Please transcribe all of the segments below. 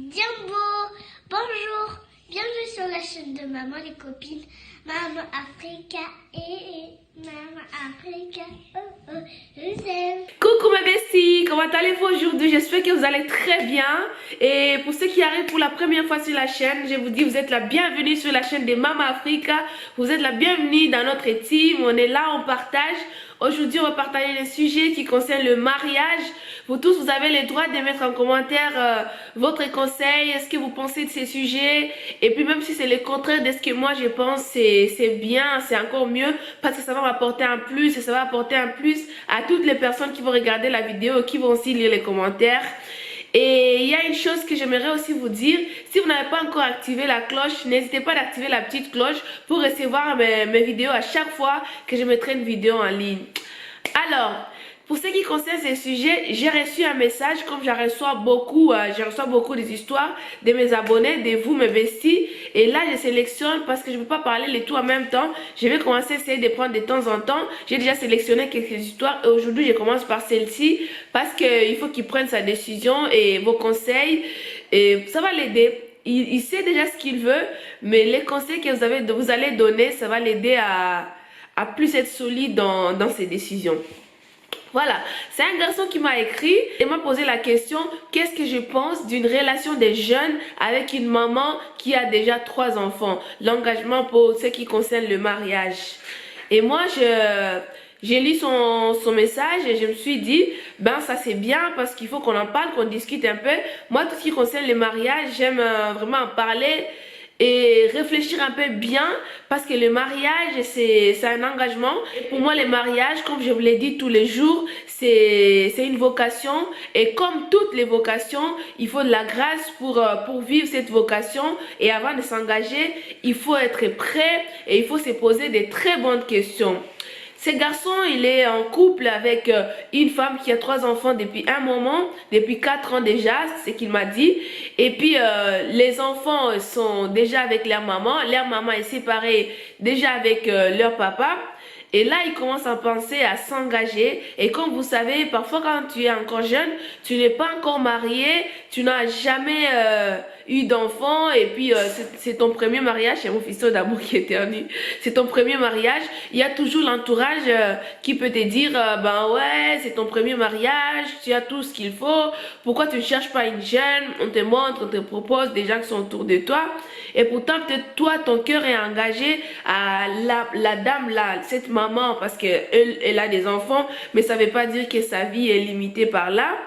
Jumbo, bonjour, bienvenue sur la chaîne de Maman les copines, Maman Africa et Maman Africa, oh oh, je vous aime. Coucou mes besties, comment allez-vous aujourd'hui? J'espère que vous allez très bien. Et pour ceux qui arrivent pour la première fois sur la chaîne, je vous dis vous êtes la bienvenue sur la chaîne de Maman Africa. Vous êtes la bienvenue dans notre team, on est là, on partage. Aujourd'hui, on va partager les sujets qui concernent le mariage. Vous tous, vous avez le droit de mettre en commentaire votre conseil, est-ce que vous pensez de ces sujets. Et puis même si c'est le contraire de ce que moi je pense, c'est bien, c'est encore mieux. Parce que ça va m'apporter un plus et ça va apporter un plus à toutes les personnes qui vont regarder la vidéo et qui vont aussi lire les commentaires. Et il y a une chose que j'aimerais aussi vous dire, si vous n'avez pas encore activé la cloche, n'hésitez pas d'activer la petite cloche pour recevoir mes vidéos à chaque fois que je mettrai une vidéo en ligne. Alors, pour ce qui concerne ces sujets, j'ai reçu un message, comme je reçois beaucoup des histoires de mes abonnés, de vous mes besties. Et là, je sélectionne parce que je ne peux pas parler les tout en même temps. Je vais commencer à essayer de prendre de temps en temps. J'ai déjà sélectionné quelques histoires et aujourd'hui, je commence par celle-ci parce qu'il faut qu'il prenne sa décision et vos conseils. Et ça va l'aider. Il sait déjà ce qu'il veut, mais les conseils que vous allez donner, ça va l'aider à plus être solide dans ses décisions. Voilà, c'est un garçon qui m'a écrit et m'a posé la question, qu'est-ce que je pense d'une relation des jeunes avec une maman qui a déjà 3 enfants, l'engagement pour ce qui concerne le mariage. Et moi, j'ai lu son message et je me suis dit, ben ça c'est bien parce qu'il faut qu'on en parle, qu'on discute un peu. Moi, tout ce qui concerne le mariage, j'aime vraiment en parler et réfléchir un peu bien parce que le mariage c'est un engagement. Et pour moi, le mariage, comme je vous l'ai dit tous les jours, c'est une vocation et comme toutes les vocations, il faut de la grâce pour vivre cette vocation. Et avant de s'engager, il faut être prêt et il faut se poser des très bonnes questions. Ce garçon, il est en couple avec une femme qui a 3 enfants depuis un moment, depuis 4 ans déjà, c'est ce qu'il m'a dit. Et puis, les enfants sont déjà avec leur maman est séparée déjà avec leur papa. Et là, il commence à penser à s'engager. Et comme vous savez, parfois quand tu es encore jeune, tu n'es pas encore marié, tu n'as jamais eu d'enfant. Et puis, c'est ton premier mariage. C'est mon fiston d'amour qui éternue. C'est ton premier mariage. Il y a toujours l'entourage qui peut te dire, ben ouais, c'est ton premier mariage, tu as tout ce qu'il faut. Pourquoi tu ne cherches pas une jeune? On te montre, on te propose des gens qui sont autour de toi. Et pourtant, peut-être toi, ton cœur est engagé à la dame là, cette maman, parce qu'elle a des enfants, mais ça ne veut pas dire que sa vie est limitée par là.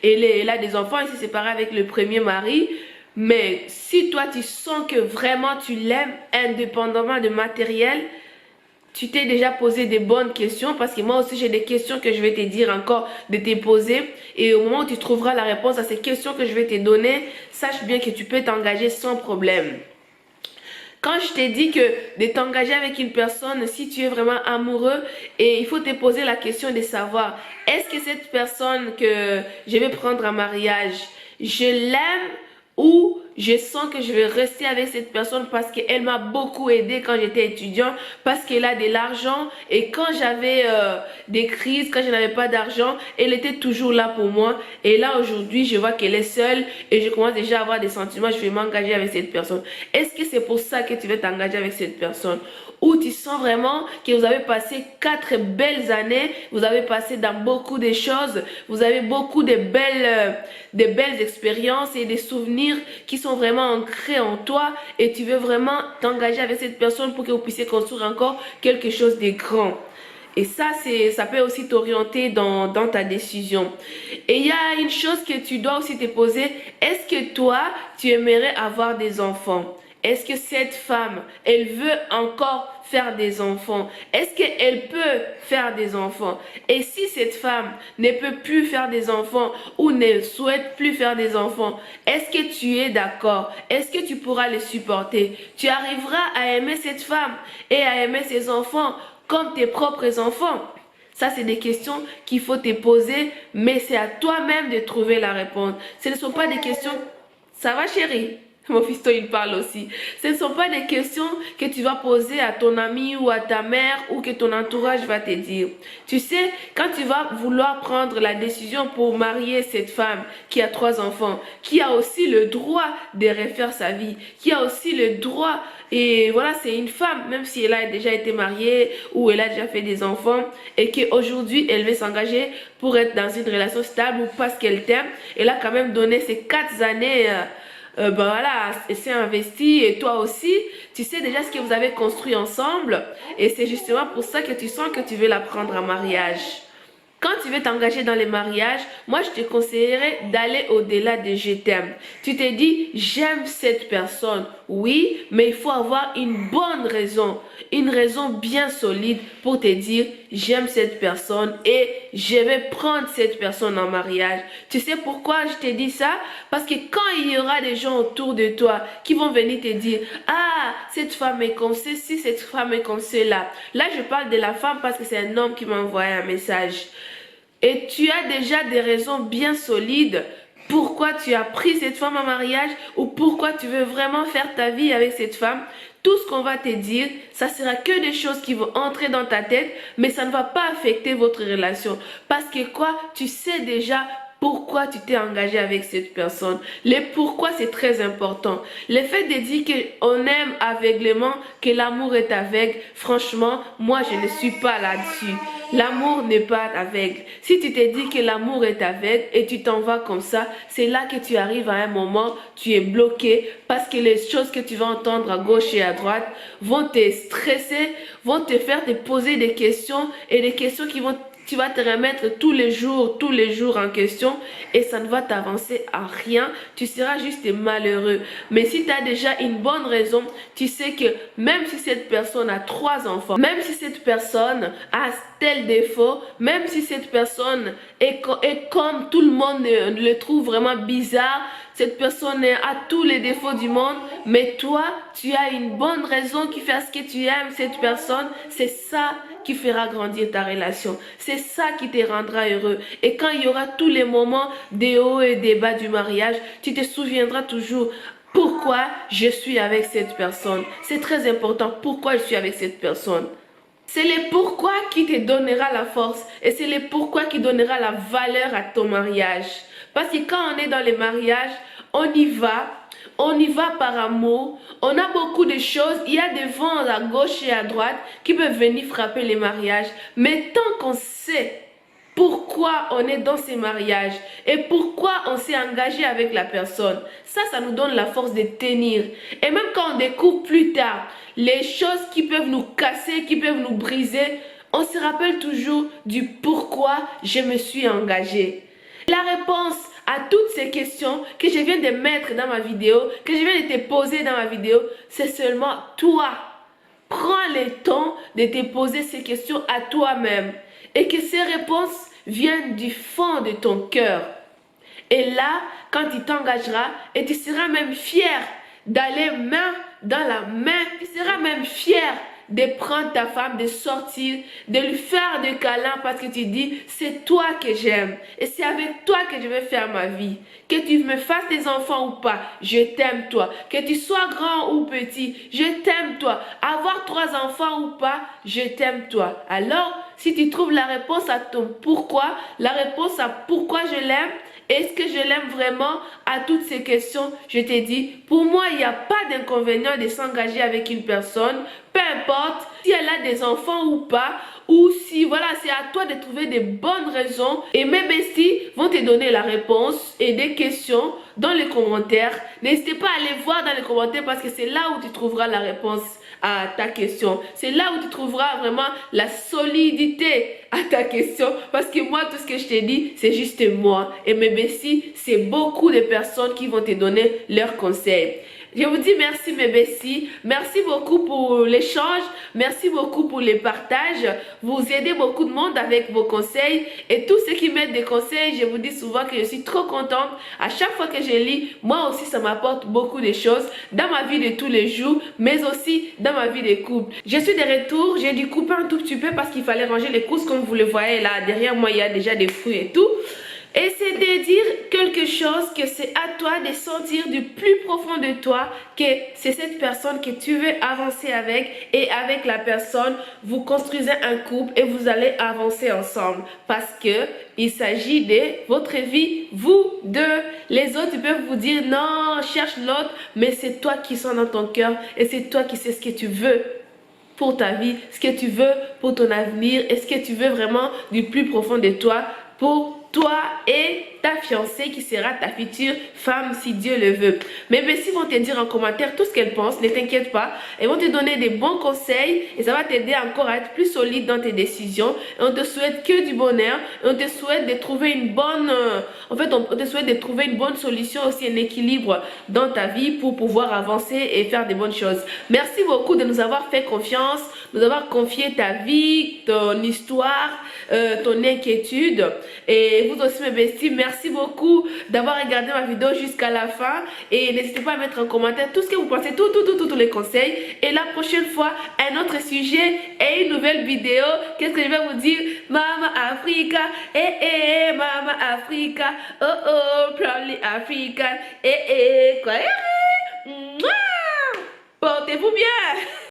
Elle a des enfants, elle s'est séparée avec le premier mari. Mais si toi, tu sens que vraiment tu l'aimes, indépendamment de matériel, tu t'es déjà posé des bonnes questions, parce que moi aussi j'ai des questions que je vais te dire encore de te poser. Et au moment où tu trouveras la réponse à ces questions que je vais te donner, sache bien que tu peux t'engager sans problème. Quand je t'ai dit que de t'engager avec une personne, si tu es vraiment amoureux, et il faut te poser la question de savoir, est-ce que cette personne que je vais prendre en mariage, je l'aime ou je sens que je vais rester avec cette personne parce qu'elle m'a beaucoup aidé quand j'étais étudiant, parce qu'elle a de l'argent et quand j'avais des crises, quand je n'avais pas d'argent, elle était toujours là pour moi. Et là aujourd'hui, je vois qu'elle est seule et je commence déjà à avoir des sentiments, je vais m'engager avec cette personne. Est-ce que c'est pour ça que tu veux t'engager avec cette personne? Ou tu sens vraiment que vous avez passé 4 belles années, vous avez passé dans beaucoup de choses, vous avez beaucoup de belles expériences et des souvenirs qui sont vraiment ancrés en toi et tu veux vraiment t'engager avec cette personne pour que vous puissiez construire encore quelque chose de grand. Et ça peut aussi t'orienter dans ta décision. Et il y a une chose que tu dois aussi te poser, est-ce que toi, tu aimerais avoir des enfants? Est-ce que cette femme, elle veut encore faire des enfants? Est-ce qu'elle peut faire des enfants? Et si cette femme ne peut plus faire des enfants ou ne souhaite plus faire des enfants, est-ce que tu es d'accord? Est-ce que tu pourras les supporter? Tu arriveras à aimer cette femme et à aimer ses enfants comme tes propres enfants? Ça, c'est des questions qu'il faut te poser, mais c'est à toi-même de trouver la réponse. Ce ne sont pas des questions... Ça va, chérie? Mon fiston, il parle aussi. Ce ne sont pas des questions que tu vas poser à ton ami ou à ta mère ou que ton entourage va te dire. Tu sais, quand tu vas vouloir prendre la décision pour marier cette femme qui a 3 enfants, qui a aussi le droit de refaire sa vie, qui a aussi le droit, et voilà, c'est une femme, même si elle a déjà été mariée ou elle a déjà fait des enfants et qu'aujourd'hui elle veut s'engager pour être dans une relation stable ou parce qu'elle t'aime, elle a quand même donné ces 4 années. Ben voilà, elle s'est investie et toi aussi, tu sais déjà ce que vous avez construit ensemble et c'est justement pour ça que tu sens que tu veux la prendre en mariage. Quand tu veux t'engager dans les mariages, moi je te conseillerais d'aller au-delà de je t'aime. Tu te dis j'aime cette personne, oui, mais il faut avoir une bonne raison bien solide pour te dire j'aime cette personne et je vais prendre cette personne en mariage. Tu sais pourquoi je te dis ça? Parce que quand il y aura des gens autour de toi qui vont venir te dire ah, cette femme est comme ceci, cette femme est comme cela. Là, je parle de la femme parce que c'est un homme qui m'a envoyé un message. Et tu as déjà des raisons bien solides pourquoi tu as pris cette femme en mariage ou pourquoi tu veux vraiment faire ta vie avec cette femme. Tout ce qu'on va te dire, ça sera que des choses qui vont entrer dans ta tête, mais ça ne va pas affecter votre relation. Parce que quoi, tu sais déjà pourquoi tu t'es engagé avec cette personne. Le pourquoi, c'est très important. Le fait de dire qu'on aime aveuglément, que l'amour est aveugle, franchement, moi, je ne suis pas là-dessus. L'amour n'est pas aveugle. Si tu te dis que l'amour est aveugle et tu t'en vas comme ça, c'est là que tu arrives à un moment, tu es bloqué parce que les choses que tu vas entendre à gauche et à droite vont te stresser, vont te faire te poser des questions et des questions qui vont tu vas te remettre tous les jours en question et ça ne va t'avancer à rien. Tu seras juste malheureux. Mais si tu as déjà une bonne raison, tu sais que même si cette personne a 3 enfants, même si cette personne a tel défaut, même si cette personne est comme tout le monde le trouve vraiment bizarre, cette personne a tous les défauts du monde, mais toi, tu as une bonne raison qui fait ce que tu aimes cette personne, c'est ça qui fera grandir ta relation. C'est ça qui te rendra heureux. Et quand il y aura tous les moments des hauts et des bas du mariage, tu te souviendras toujours pourquoi je suis avec cette personne. C'est très important pourquoi je suis avec cette personne. C'est le pourquoi qui te donnera la force et c'est le pourquoi qui donnera la valeur à ton mariage. Parce que quand on est dans les mariages, on y va par amour, on a beaucoup de choses, il y a des vents à gauche et à droite qui peuvent venir frapper les mariages. Mais tant qu'on sait pourquoi on est dans ces mariages et pourquoi on s'est engagé avec la personne, ça nous donne la force de tenir. Et même quand on découvre plus tard les choses qui peuvent nous casser, qui peuvent nous briser, on se rappelle toujours du pourquoi je me suis engagée. La réponse à toutes ces questions que je viens de mettre dans ma vidéo, que je viens de te poser dans ma vidéo, c'est seulement toi. Prends le temps de te poser ces questions à toi-même et que ces réponses viennent du fond de ton cœur. Et là, quand tu t'engageras et tu seras même fier d'aller main dans la main, tu seras même fier de prendre ta femme, de sortir, de lui faire des câlins parce que tu dis c'est toi que j'aime et c'est avec toi que je vais faire ma vie. Que tu me fasses des enfants ou pas, je t'aime toi. Que tu sois grand ou petit, je t'aime toi. Avoir 3 enfants ou pas, je t'aime toi. Alors, si tu trouves la réponse à ton pourquoi, la réponse à pourquoi je l'aime, est-ce que je l'aime vraiment? À toutes ces questions, je te dis, pour moi, il n'y a pas d'inconvénient de s'engager avec une personne, peu importe si elle a des enfants ou pas, ou si, voilà, c'est à toi de trouver des bonnes raisons. Et mes besties vont te donner la réponse et des questions dans les commentaires. N'hésitez pas à aller voir dans les commentaires parce que c'est là où tu trouveras la réponse à ta question. C'est là où tu trouveras vraiment la solidité à ta question. Parce que moi, tout ce que je t'ai dit, c'est juste moi. Et mes besties, c'est beaucoup de personnes qui vont te donner leurs conseils. Je vous dis merci mes besties, merci beaucoup pour l'échange, merci beaucoup pour les partages, vous aidez beaucoup de monde avec vos conseils et tous ceux qui mettent des conseils, je vous dis souvent que je suis trop contente. À chaque fois que je lis, moi aussi ça m'apporte beaucoup de choses dans ma vie de tous les jours, mais aussi dans ma vie de couple. Je suis de retour, j'ai dû couper un tout petit peu parce qu'il fallait ranger les courses comme vous le voyez là, derrière moi il y a déjà des fruits et tout. Et c'est de dire quelque chose que c'est à toi de sentir du plus profond de toi que c'est cette personne que tu veux avancer avec et avec la personne, vous construisez un couple et vous allez avancer ensemble parce que il s'agit de votre vie, vous deux. Les autres ils peuvent vous dire non, cherche l'autre, mais c'est toi qui sens dans ton cœur et c'est toi qui sais ce que tu veux pour ta vie, ce que tu veux pour ton avenir et ce que tu veux vraiment du plus profond de toi pour toi et ta fiancée qui sera ta future femme si Dieu le veut. Mais Bessie vont te dire en commentaire tout ce qu'elle pense, ne t'inquiète pas. Elles vont te donner des bons conseils et ça va t'aider encore à être plus solide dans tes décisions. Et on te souhaite que du bonheur et on te souhaite de trouver une bonne... en fait, on te souhaite de trouver une bonne solution, aussi un équilibre dans ta vie pour pouvoir avancer et faire des bonnes choses. Merci beaucoup de nous avoir fait confiance, de nous avoir confié ta vie, ton histoire, ton inquiétude. Et vous aussi mes besties, merci beaucoup d'avoir regardé ma vidéo jusqu'à la fin. Et n'hésitez pas à mettre en commentaire tout ce que vous pensez, tous les conseils. Et la prochaine fois, un autre sujet et une nouvelle vidéo. Qu'est-ce que je vais vous dire? Mama Africa, Mama Africa, oh oh, proudly African, quoi? Portez-vous bien!